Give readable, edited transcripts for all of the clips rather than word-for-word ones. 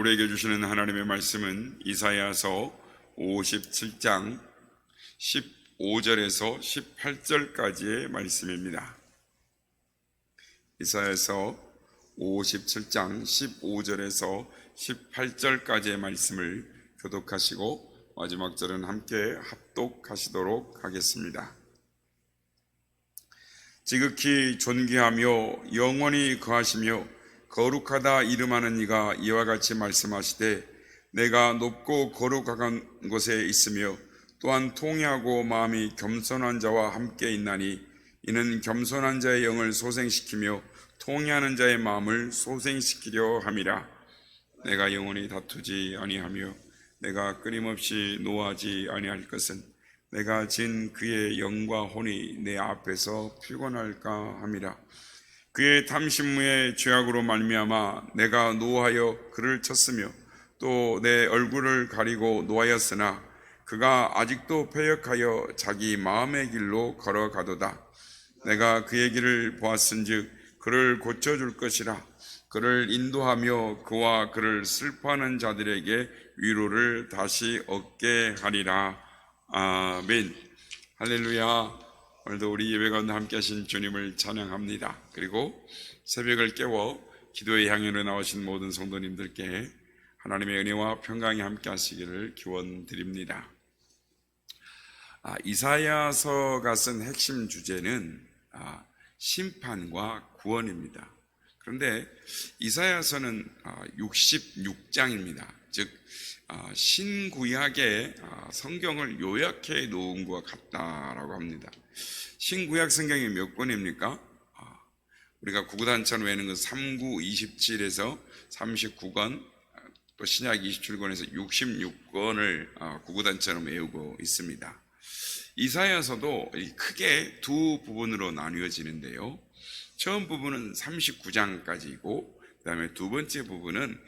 우리에게 주시는 하나님의 말씀은 이사야서 57장 15절에서 18절까지의 말씀입니다. 이사야서 57장 15절에서 18절까지의 말씀을 교독하시고 마지막 절은 함께 합독하시도록 하겠습니다. 지극히 존귀하며 영원히 거하시며 거룩하다 이름하는 이가 이와 같이 말씀하시되 내가 높고 거룩한 곳에 있으며 또한 통회하고 마음이 겸손한 자와 함께 있나니 이는 겸손한 자의 영을 소생시키며 통회하는 자의 마음을 소생시키려 함이라. 내가 영원히 다투지 아니하며 내가 끊임없이 노하지 아니할 것은 내가 진 그의 영과 혼이 내 앞에서 피곤할까 함이라. 그의 탐심무의 죄악으로 말미암아 내가 노하여 그를 쳤으며 또 내 얼굴을 가리고 노하였으나 그가 아직도 패역하여 자기 마음의 길로 걸어가도다. 내가 그의 길을 보았은즉 그를 고쳐줄 것이라. 그를 인도하며 그와 그를 슬퍼하는 자들에게 위로를 다시 얻게 하리라. 아멘. 할렐루야. 오늘도 우리 예배 가운데 함께 하신 주님을 찬양합니다. 그리고 새벽을 깨워 기도의 향연으로 나오신 모든 성도님들께 하나님의 은혜와 평강이 함께 하시기를 기원드립니다. 이사야서가 쓴 핵심 주제는 심판과 구원입니다. 그런데 이사야서는 66장입니다. 즉 신구약의 성경을 요약해 놓은 것과 같다라고 합니다. 신구약 성경이 몇 권입니까? 우리가 구구단찬 외우는 건 39, 27에서 39권, 또 신약 27권에서 66권을 구구단찬으로 외우고 있습니다. 이사야서도 크게 두 부분으로 나뉘어지는데요. 처음 부분은 39장까지이고 그 다음에 두 번째 부분은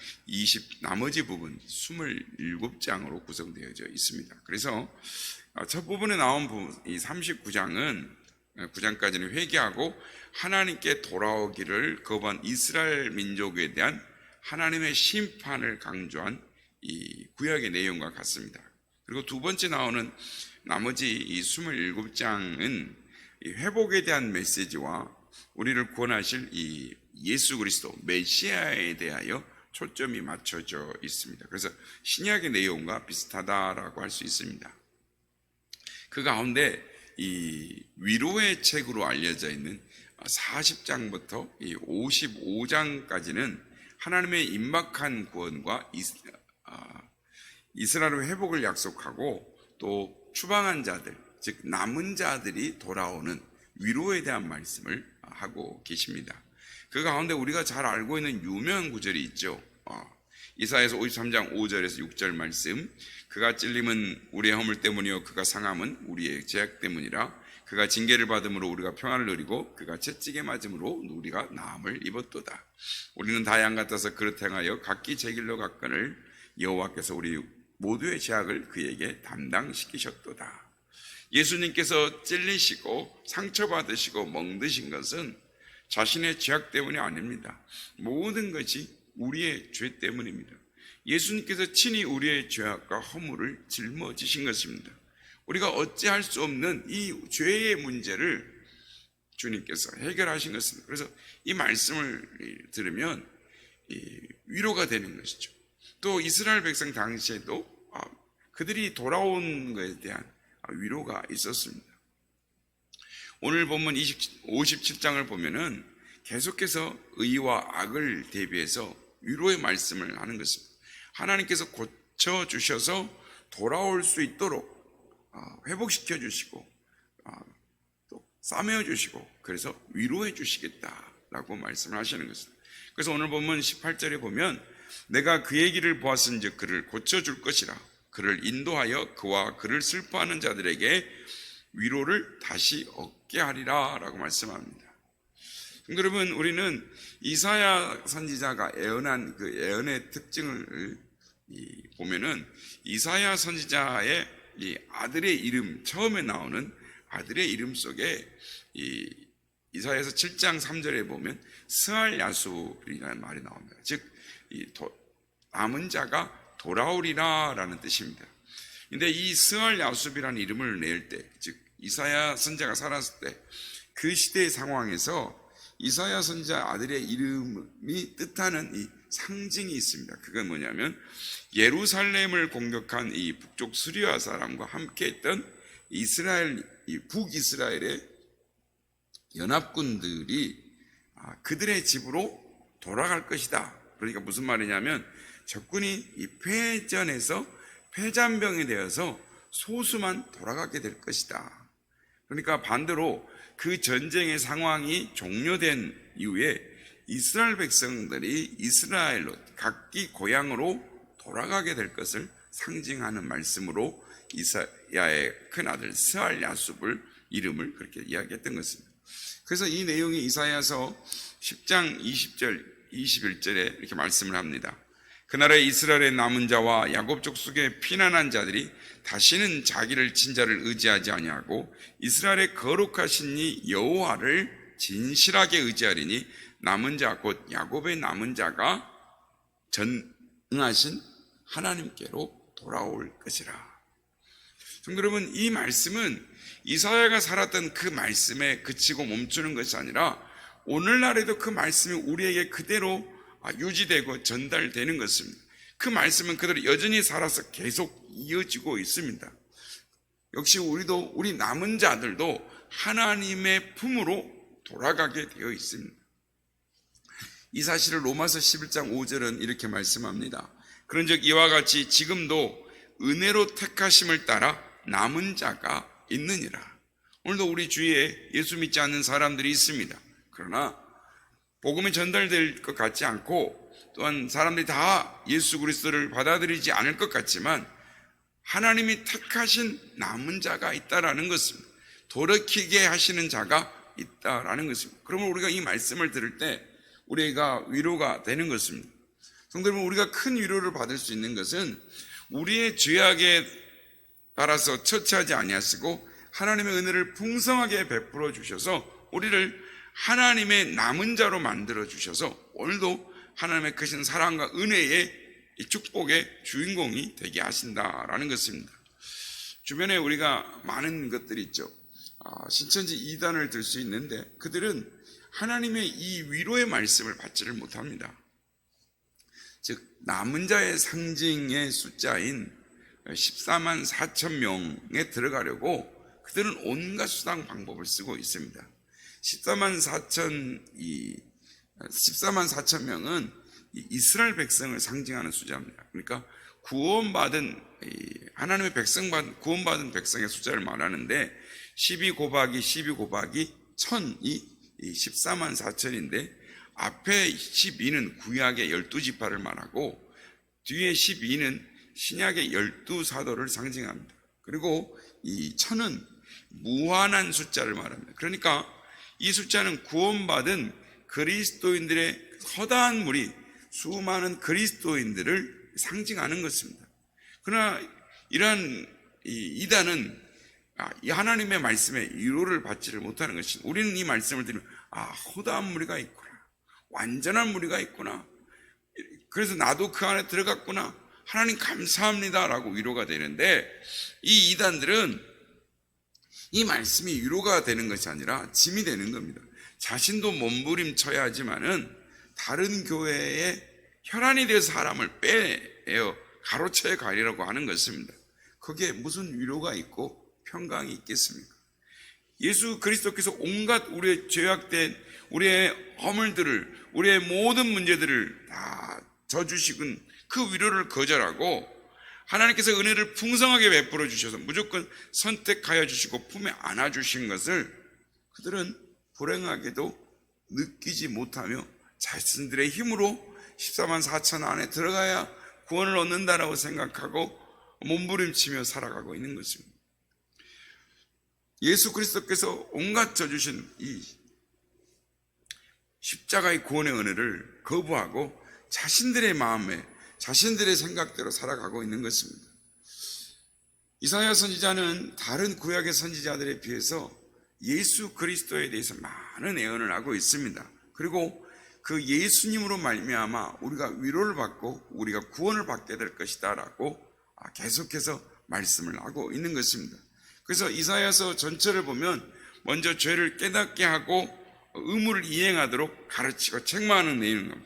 나머지 부분 27장으로 구성되어져 있습니다. 그래서 첫 부분에 나온 부분, 이 39장은 9장까지는 회개하고 하나님께 돌아오기를 거부한 이스라엘 민족에 대한 하나님의 심판을 강조한 이 구약의 내용과 같습니다. 그리고 두 번째 나오는 나머지 이 27장은 이 회복에 대한 메시지와 우리를 구원하실 이 예수 그리스도 메시아에 대하여 초점이 맞춰져 있습니다. 그래서 신약의 내용과 비슷하다라고 할 수 있습니다. 그 가운데 이 위로의 책으로 알려져 있는 40장부터 이 55장까지는 하나님의 임박한 구원과 이스라엘의 회복을 약속하고 또 추방한 자들, 즉 남은 자들이 돌아오는 위로에 대한 말씀을 하고 계십니다. 그 가운데 우리가 잘 알고 있는 유명한 구절이 있죠. 이사야서 53장 5절에서 6절 말씀, 그가 찔림은 우리의 허물 때문이요 그가 상함은 우리의 죄악 때문이라. 그가 징계를 받음으로 우리가 평안을 누리고 그가 채찍에 맞음으로 우리가 나음을 입었도다. 우리는 다 양 같아서 그릇 행하여 각기 제 길로 갔거늘 여호와께서 우리 모두의 죄악을 그에게 담당시키셨도다. 예수님께서 찔리시고 상처받으시고 멍드신 것은 자신의 죄악 때문이 아닙니다. 모든 것이 우리의 죄 때문입니다. 예수님께서 친히 우리의 죄악과 허물을 짊어지신 것입니다. 우리가 어찌할 수 없는 이 죄의 문제를 주님께서 해결하신 것입니다. 그래서 이 말씀을 들으면 위로가 되는 것이죠. 또 이스라엘 백성 당시에도 그들이 돌아온 것에 대한 위로가 있었습니다. 오늘 본문 57장을 보면은 계속해서 의와 악을 대비해서 위로의 말씀을 하는 것입니다. 하나님께서 고쳐주셔서 돌아올 수 있도록 회복시켜 주시고 또 싸매어 주시고 그래서 위로해 주시겠다라고 말씀을 하시는 것입니다. 그래서 오늘 본문 18절에 보면 내가 그의 길을 보았은즉 그를 고쳐줄 것이라. 그를 인도하여 그와 그를 슬퍼하는 자들에게 위로를 다시 얻게 하리라 라고 말씀합니다. 여러분, 우리는 이사야 선지자가 예언한 그 예언의 특징을 보면은 이사야 선지자의 이 아들의 이름, 처음에 나오는 아들의 이름 속에 이사야서 7장 3절에 보면 스알야수라는 말이 나옵니다. 즉 남은 자가 돌아오리라 라는 뜻입니다. 근데 이 스알 야숲이라는 이름을 낼 때, 즉 이사야 선지자가 살았을 때 그 시대의 상황에서 이사야 선지자 아들의 이름이 뜻하는 이 상징이 있습니다. 그건 뭐냐면 예루살렘을 공격한 이 북쪽 수리아 사람과 함께했던 이스라엘, 이 북이스라엘의 연합군들이 그들의 집으로 돌아갈 것이다. 그러니까 무슨 말이냐면 적군이 이 패전에서 패잔병이 되어서 소수만 돌아가게 될 것이다. 그러니까 반대로 그 전쟁의 상황이 종료된 이후에 이스라엘 백성들이 이스라엘로 각기 고향으로 돌아가게 될 것을 상징하는 말씀으로 이사야의 큰아들 스알 야숲을 이름을 그렇게 이야기했던 것입니다. 그래서 이 내용이 이사야서 10장 20절 21절에 이렇게 말씀을 합니다. 그날에 이스라엘의 남은 자와 야곱 족속의 피난한 자들이 다시는 자기를 친자를 의지하지 아니하고 이스라엘의 거룩하신 이 여호와를 진실하게 의지하리니 남은 자 곧 야곱의 남은 자가 전능하신 하나님께로 돌아올 것이라. 성도 여러분, 이 말씀은 이사야가 살았던 그 말씀에 그치고 멈추는 것이 아니라 오늘날에도 그 말씀이 우리에게 그대로 유지되고 전달되는 것입니다. 그 말씀은 그대로 여전히 살아서 계속 이어지고 있습니다. 역시 우리도, 우리 남은 자들도 하나님의 품으로 돌아가게 되어 있습니다. 이 사실을 로마서 11장 5절은 이렇게 말씀합니다. 그런즉 이와 같이 지금도 은혜로 택하심을 따라 남은 자가 있느니라. 오늘도 우리 주위에 예수 믿지 않는 사람들이 있습니다. 그러나 복음이 전달될 것 같지 않고 또한 사람들이 다 예수 그리스도를 받아들이지 않을 것 같지만 하나님이 택하신 남은 자가 있다라는 것입니다. 돌이키게 하시는 자가 있다라는 것입니다. 그러면 우리가 이 말씀을 들을 때 우리가 위로가 되는 것입니다. 성도 여러분, 우리가 큰 위로를 받을 수 있는 것은 우리의 죄악에 따라서 처치하지 아니하시고 하나님의 은혜를 풍성하게 베풀어 주셔서 우리를 하나님의 남은 자로 만들어 주셔서 오늘도 하나님의 크신 사랑과 은혜의 이 축복의 주인공이 되게 하신다라는 것입니다. 주변에 우리가 많은 것들이 있죠. 신천지 이단을 들 수 있는데 그들은 하나님의 이 위로의 말씀을 받지를 못합니다. 즉 남은 자의 상징의 숫자인 14만 4천 명에 들어가려고 그들은 온갖 수단 방법을 쓰고 있습니다. 14만 4천 명은 이스라엘 백성을 상징하는 숫자입니다. 그러니까 구원받은 하나님의 구원받은 백성의 숫자를 말하는데 12 곱하기 12 곱하기 1000이 14만 4천인데 앞에 12는 구약의 12지파를 말하고 뒤에 12는 신약의 12사도를 상징합니다. 그리고 이 1000은 무한한 숫자를 말합니다. 그러니까 이 숫자는 구원받은 그리스도인들의 허다한 무리, 수많은 그리스도인들을 상징하는 것입니다. 그러나 이러한 이단은 이 하나님의 말씀에 위로를 받지를 못하는 것입니다. 우리는 이 말씀을 들으면 허다한 무리가 있구나, 완전한 무리가 있구나, 그래서 나도 그 안에 들어갔구나, 하나님 감사합니다 라고 위로가 되는데 이 이단들은 이 말씀이 위로가 되는 것이 아니라 짐이 되는 겁니다. 자신도 몸부림쳐야 하지만은 다른 교회에 혈안이 되어서 사람을 빼어 가로채 가리라고 하는 것입니다. 거기에 무슨 위로가 있고 평강이 있겠습니까? 예수 그리스도께서 온갖 우리의 죄악된 우리의 허물들을, 우리의 모든 문제들을 다 져주시군 그 위로를 거절하고 하나님께서 은혜를 풍성하게 베풀어 주셔서 무조건 선택하여 주시고 품에 안아 주신 것을 그들은 불행하게도 느끼지 못하며 자신들의 힘으로 14만 4천 안에 들어가야 구원을 얻는다라고 생각하고 몸부림치며 살아가고 있는 것입니다. 예수 그리스도께서 온갖 져주신 이 십자가의 구원의 은혜를 거부하고 자신들의 마음에 자신들의 생각대로 살아가고 있는 것입니다. 이사야 선지자는 다른 구약의 선지자들에 비해서 예수 그리스도에 대해서 많은 예언을 하고 있습니다. 그리고 그 예수님으로 말미암아 우리가 위로를 받고 우리가 구원을 받게 될 것이다라고 계속해서 말씀을 하고 있는 것입니다. 그래서 이사야서 전체를 보면 먼저 죄를 깨닫게 하고 의무를 이행하도록 가르치고 책망하는 내용입니다.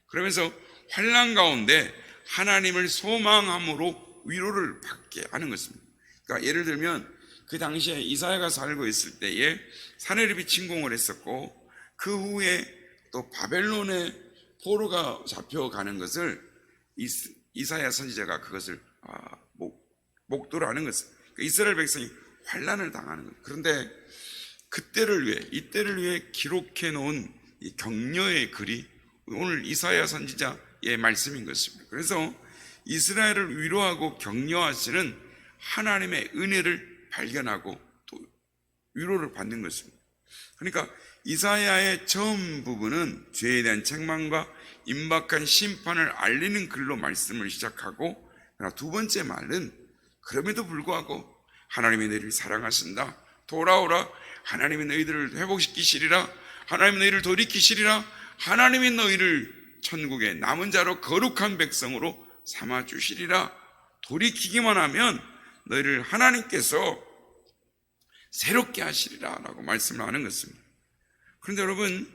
그러면서 환난 가운데 하나님을 소망함으로 위로를 받게 하는 것입니다. 그러니까 예를 들면 그 당시에 이사야가 살고 있을 때에 사내립이 침공을 했었고 그 후에 또 바벨론의 포로가 잡혀가는 것을 이사야 선지자가 그것을 목도를 하는 것을, 이스라엘 백성이 환난을 당하는 것. 그런데 이때를 위해 기록해 놓은 이 격려의 글이 오늘 이사야 선지자의 말씀인 것입니다. 그래서 이스라엘을 위로하고 격려하시는 하나님의 은혜를 발견하고 또 위로를 받는 것입니다. 그러니까 이사야의 처음 부분은 죄에 대한 책망과 임박한 심판을 알리는 글로 말씀을 시작하고, 그러나 두 번째 말은 그럼에도 불구하고 하나님이 너희를 사랑하신다, 돌아오라, 하나님이 너희들을 회복시키시리라, 하나님이 너희를 돌이키시리라, 하나님이 너희를 천국의 남은 자로 거룩한 백성으로 삼아주시리라, 돌이키기만 하면 너희를 하나님께서 새롭게 하시리라 라고 말씀을 하는 것입니다. 그런데 여러분,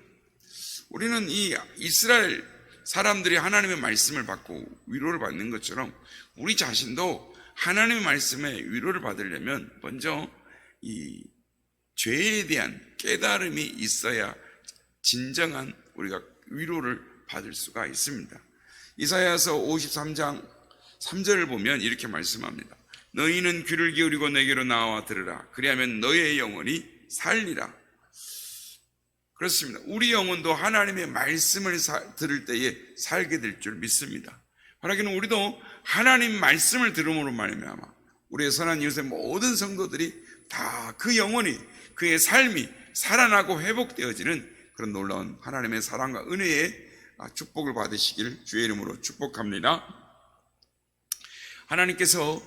우리는 이 이스라엘 사람들이 하나님의 말씀을 받고 위로를 받는 것처럼 우리 자신도 하나님의 말씀에 위로를 받으려면 먼저 이 죄에 대한 깨달음이 있어야 진정한 우리가 위로를 받을 수가 있습니다. 이사야서 53장 3절을 보면 이렇게 말씀합니다. 너희는 귀를 기울이고 내게로 나와 들으라. 그리하면 너희의 영혼이 살리라. 그렇습니다. 우리 영혼도 하나님의 말씀을 들을 때에 살게 될 줄 믿습니다. 바라기는 우리도 하나님 말씀을 들음으로 말미암아 우리의 선한 이웃의 모든 성도들이 다 그 영혼이, 그의 삶이 살아나고 회복되어지는 그런 놀라운 하나님의 사랑과 은혜의 축복을 받으시길 주의 이름으로 축복합니다. 하나님께서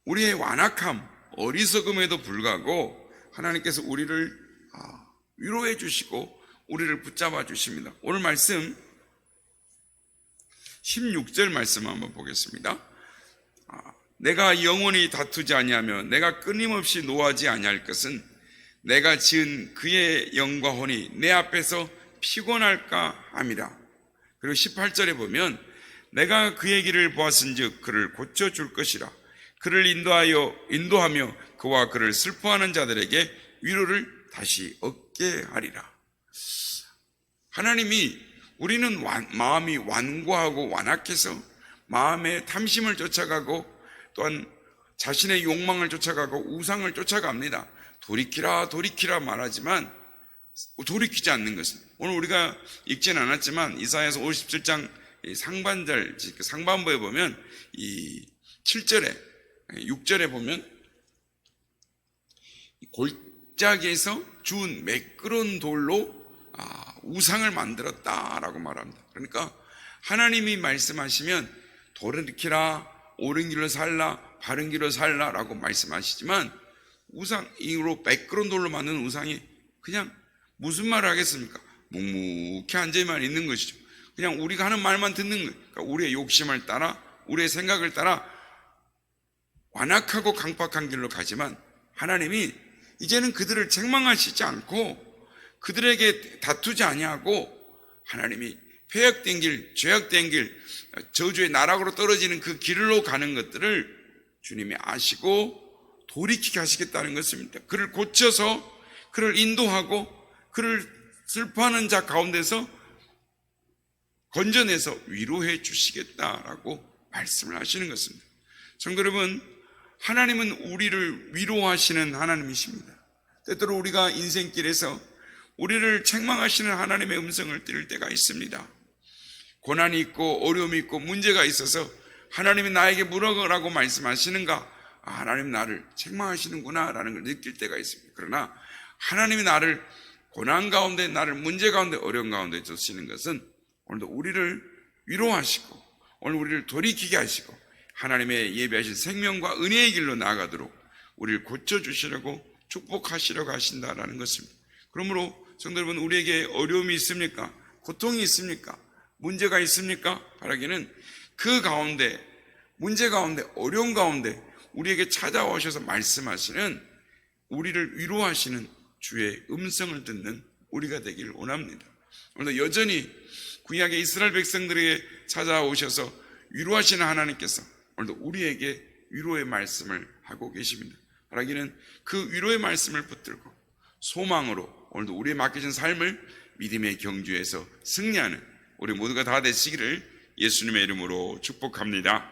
우리의 완악함, 어리석음에도 불구하고 하나님께서 우리를 위로해 주시고 우리를 붙잡아 주십니다. 오늘 말씀 16절 말씀 한번 보겠습니다. 내가 영원히 다투지 아니하며 내가 끊임없이 노하지 아니할 것은 내가 지은 그의 영과 혼이 내 앞에서 피곤할까 함이라. 그리고 18절에 보면 내가 그의 길을 보았은즉 그를 고쳐줄 것이라. 그를 인도하며 그와 그를 슬퍼하는 자들에게 위로를 다시 얻게 하리라. 하나님이, 우리는 마음이 완고하고 완악해서 마음의 탐심을 쫓아가고 또한 자신의 욕망을 쫓아가고 우상을 쫓아갑니다. 돌이키라 돌이키라 말하지만 돌이키지 않는 것입니다. 오늘 우리가 읽지는 않았지만 이사야서 57장 상반절, 상반부에 보면 이 7절에 6절에 보면 골짜기에서 주운 매끄러운 돌로 우상을 만들었다라고 말합니다. 그러니까 하나님이 말씀하시면 돌이키라, 옳은 길로 살라, 바른 길로 살라라고 말씀하시지만 우상으로 매끄러운 돌로 만든 우상이 그냥 무슨 말을 하겠습니까? 묵묵히 앉아만 있는 것이죠. 그냥 우리가 하는 말만 듣는 거예요. 그러니까 우리의 욕심을 따라, 우리의 생각을 따라 완악하고 강팍한 길로 가지만 하나님이 이제는 그들을 책망하시지 않고 그들에게 다투지 아니하고 하나님이 폐역된 길, 죄악된 길, 저주의 나락으로 떨어지는 그 길로 가는 것들을 주님이 아시고 돌이키게 하시겠다는 것입니다. 그를 고쳐서 그를 인도하고 그를 슬퍼하는 자 가운데서 건져내서 위로해 주시겠다라고 말씀을 하시는 것입니다. 성도 여러분, 하나님은 우리를 위로하시는 하나님이십니다. 때때로 우리가 인생길에서 우리를 책망하시는 하나님의 음성을 들을 때가 있습니다. 고난이 있고 어려움이 있고 문제가 있어서 하나님이 나에게 뭐라고 말씀하시는가? 하나님 나를 책망하시는구나 라는 걸 느낄 때가 있습니다. 그러나 하나님이 나를 고난 가운데, 나를 문제 가운데, 어려움 가운데 두시는 것은 오늘도 우리를 위로하시고 오늘 우리를 돌이키게 하시고 하나님의 예비하신 생명과 은혜의 길로 나아가도록 우리를 고쳐주시려고 축복하시려고 하신다라는 것입니다. 그러므로 성도 여러분, 우리에게 어려움이 있습니까? 고통이 있습니까? 문제가 있습니까? 바라기는 그 가운데, 문제 가운데, 어려운 가운데 우리에게 찾아오셔서 말씀하시는, 우리를 위로하시는 주의 음성을 듣는 우리가 되기를 원합니다. 오늘도 여전히 구약의 이스라엘 백성들에게 찾아오셔서 위로하시는 하나님께서 오늘도 우리에게 위로의 말씀을 하고 계십니다. 바라기는 그 위로의 말씀을 붙들고 소망으로 오늘도 우리의 맡겨진 삶을 믿음의 경주에서 승리하는 우리 모두가 다 되시기를 예수님의 이름으로 축복합니다.